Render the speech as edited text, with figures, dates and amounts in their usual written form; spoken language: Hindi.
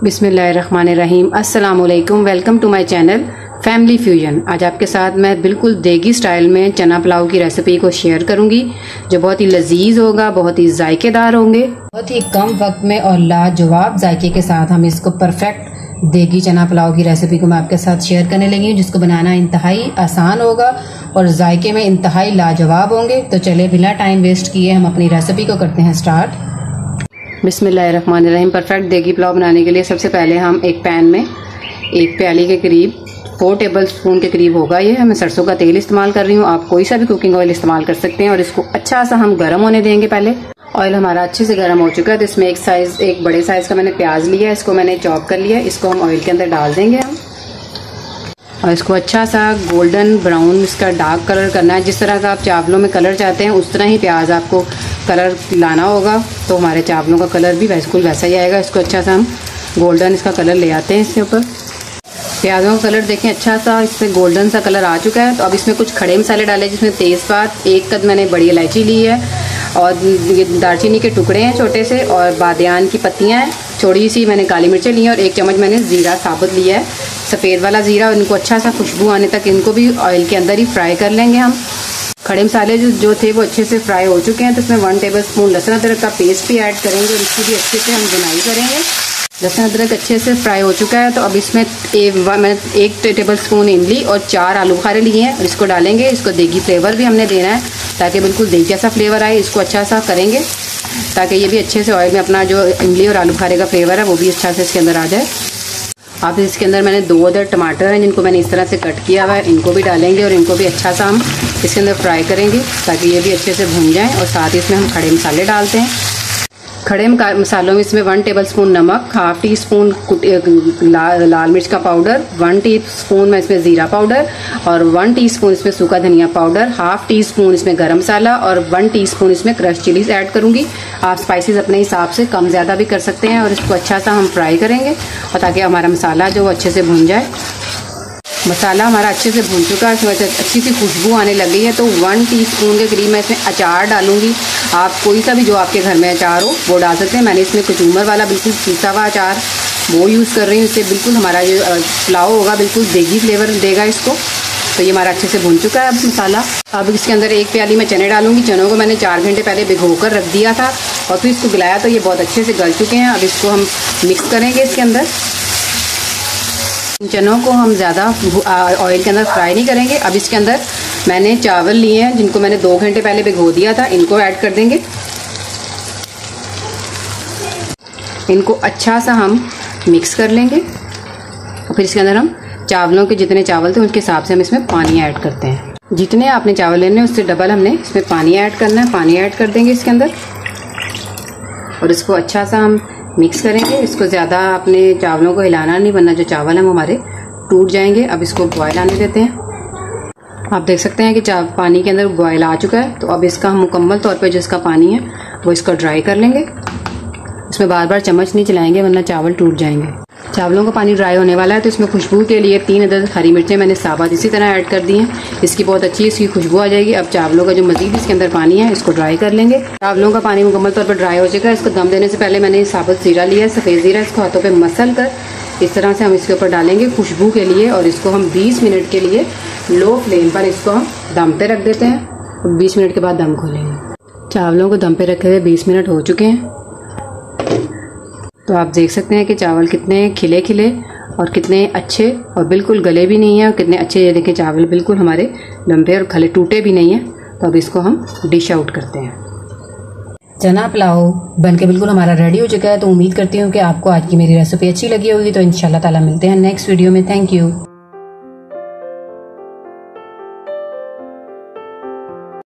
बिस्मिल्लाहिर्रहमानिर्रहीम। अस्सलाम वालेकुम। Welcome to my channel family fusion. आज आपके साथ मैं बिल्कुल देगी स्टाइल में चना पुलाव की रेसिपी को शेयर करूंगी, जो बहुत ही लजीज होगा, बहुत ही जायकेदार होंगे। बहुत ही कम वक्त में और लाजवाब जायके के साथ हम इसको परफेक्ट देगी चना पुलाव की रेसिपी को मैं आपके साथ शेयर करने लगी हूँ, जिसको बनाना इंतहाई आसान होगा और जायके में इंतहाई लाजवाब होंगे। तो चले बिना टाइम वेस्ट किए हम अपनी रेसिपी को करते हैं स्टार्ट। बिस्मिल्लाहिर्रहमानिर्रहीम। परफेक्ट देगी पुलाव बनाने के लिए सबसे पहले हम एक पैन में एक प्याली के करीब 4 टेबल स्पून के करीब होगा ये, मैं सरसों का तेल इस्तेमाल कर रही हूँ। आप कोई सा भी कुकिंग ऑयल इस्तेमाल कर सकते हैं और इसको अच्छा सा हम गर्म होने देंगे। पहले ऑयल हमारा अच्छे से गर्म हो चुका है तो इसमें एक बड़े साइज का मैंने प्याज लिया, इसको मैंने चॉप कर लिया। इसको हम ऑयल के अंदर डाल देंगे हम, और इसको अच्छा सा गोल्डन ब्राउन इसका डार्क कलर करना है। जिस तरह का आप चावलों में कलर चाहते हैं उस तरह ही प्याज आपको कलर लाना होगा, तो हमारे चावलों का कलर भी बिल्कुल वैसा ही आएगा। इसको अच्छा सा हम गोल्डन इसका कलर ले आते हैं। इसके ऊपर प्याजों का कलर देखें अच्छा सा इसमें गोल्डन सा कलर आ चुका है। तो अब इसमें कुछ खड़े मसाले डाले, जिसमें तेज़पात, 1 कद मैंने बड़ी इलायची ली है, और ये दालचीनी के टुकड़े हैं छोटे से, और बादियान की पत्तियां हैं थोड़ी सी, मैंने काली मिर्चें ली हैं, और 1 चम्मच मैंने ज़ीरा साबुत लिया है, सफ़ेद वाला ज़ीरा। और इनको अच्छा सा खुशबू आने तक इनको भी ऑयल के अंदर ही फ्राई कर लेंगे हम। खड़े मसाले जो थे वो अच्छे से फ्राई हो चुके हैं, तो इसमें 1 टेबल स्पून लहसुन अदरक का पेस्ट भी ऐड करेंगे और इसकी भी अच्छे से हम बुनाई करेंगे। लहसुन अदरक अच्छे से फ्राई हो चुका है तो अब इसमें मैंने 1 टेबल स्पून इमली और 4 आलू बुखारे लिए हैं और इसको डालेंगे। इसको देगी फ्लेवर भी हमने देना है ताकि बिल्कुल देगी जैसा फ्लेवर आए। इसको अच्छा सा करेंगे ताकि ये भी अच्छे से ऑयल में अपना जो इमली और आलू बुखारे का फ्लेवर है वो भी अच्छा से इसके अंदर आ जाए। अब इसके अंदर मैंने 2 अदर टमाटर हैं जिनको मैंने इस तरह से कट किया हुआ है, इनको भी डालेंगे और इनको भी अच्छा सा हम इसके अंदर फ्राई करेंगे ताकि ये भी अच्छे से भून जाएं। और साथ ही इसमें हम खड़े मसाले डालते हैं। खड़े मसालों में इसमें 1 टेबल स्पून नमक, 1/2 टी स्पून लाल मिर्च का पाउडर, 1 टीस्पून में इसमें ज़ीरा पाउडर, और 1 टीस्पून इसमें सूखा धनिया पाउडर, 1/2 टीस्पून इसमें गरम मसाला, और 1 टीस्पून इसमें क्रश चिलीज ऐड करूंगी। आप स्पाइसेस अपने हिसाब से कम ज़्यादा भी कर सकते हैं। और इसको अच्छा सा हम फ्राई करेंगे और ताकि हमारा मसाला जो अच्छे से भून जाए। मसाला हमारा अच्छे से भून चुका है, इसमें अच्छी सी खुशबू आने लगी है। तो 1 टीस्पून के करीब मैं इसमें अचार डालूंगी। आप कोई सा भी जो आपके घर में अचार हो वो डाल सकते हैं। मैंने इसमें कचूमर वाला बिल्कुल पिसा हुआ अचार वो यूज़ कर रही हूँ। इससे बिल्कुल हमारा जो पुलाव होगा बिल्कुल देगी फ्लेवर देगा इसको। तो ये हमारा अच्छे से भून चुका है अब मसाला। अब इसके अंदर 1 प्याली में चने डालूंगी। चनों को मैंने 4 घंटे पहले भिगो कर रख दिया था और फिर इसको गिलाया, तो ये बहुत अच्छे से गल चुके हैं। अब इसको हम मिक्स करेंगे इसके अंदर। चनों को हम ज़्यादा ऑयल के अंदर फ्राई नहीं करेंगे। अब इसके अंदर मैंने चावल लिए हैं जिनको मैंने 2 घंटे पहले भिगो दिया था, इनको ऐड कर देंगे। इनको अच्छा सा हम मिक्स कर लेंगे और फिर इसके अंदर हम चावलों के जितने चावल थे उसके हिसाब से हम इसमें पानी ऐड करते हैं। जितने आपने चावल लेने उससे डबल हमने इसमें पानी ऐड करना है। पानी ऐड कर देंगे इसके अंदर और इसको अच्छा सा हम मिक्स करेंगे। इसको ज़्यादा अपने चावलों को हिलाना नहीं, वरना जो चावल हैं वो हमारे टूट जाएंगे। अब इसको बॉयल आने देते हैं। आप देख सकते हैं कि पानी के अंदर बॉयल आ चुका है। तो अब इसका हम मुकम्मल तौर पे जो इसका पानी है वो इसको ड्राई कर लेंगे। इसमें बार बार चम्मच नहीं चलाएंगे वरना चावल टूट जाएंगे। चावलों का पानी ड्राई होने वाला है तो इसमें खुशबू के लिए 3 अदद हरी मिर्चें मैंने साबुत इसी तरह ऐड कर दी हैं। इसकी बहुत अच्छी इसकी खुशबू आ जाएगी। अब चावलों का जो मजीद इसके अंदर पानी है इसको ड्राई कर लेंगे। चावलों का पानी मुकम्मल तौर पर ड्राई हो चुका है। इसको दम देने से पहले मैंने साबुत ज़ीरा लिया है, सफ़ेद ज़ीरा। इसको हाथों पर मसल कर इस तरह से हम इसके ऊपर डालेंगे खुशबू के लिए, और इसको हम 20 मिनट के लिए लो फ्लेम पर इसको हम दम पे रख देते हैं और 20 मिनट के बाद दम खोलेंगे। चावलों को दम पे रखे हुए 20 मिनट हो चुके हैं। तो आप देख सकते हैं कि चावल कितने खिले खिले और कितने अच्छे और बिल्कुल गले भी नहीं है, और कितने अच्छे ये देखें चावल बिल्कुल हमारे लंबे और खले टूटे भी नहीं है। तो अब इसको हम डिश आउट करते हैं। चना पुलाव बनके बिल्कुल हमारा रेडी हो चुका है। तो उम्मीद करती हूँ कि आपको आज की मेरी रेसिपी अच्छी लगी होगी। तो इंशाल्लाह ताला मिलते हैं नेक्स्ट वीडियो में। Thank you.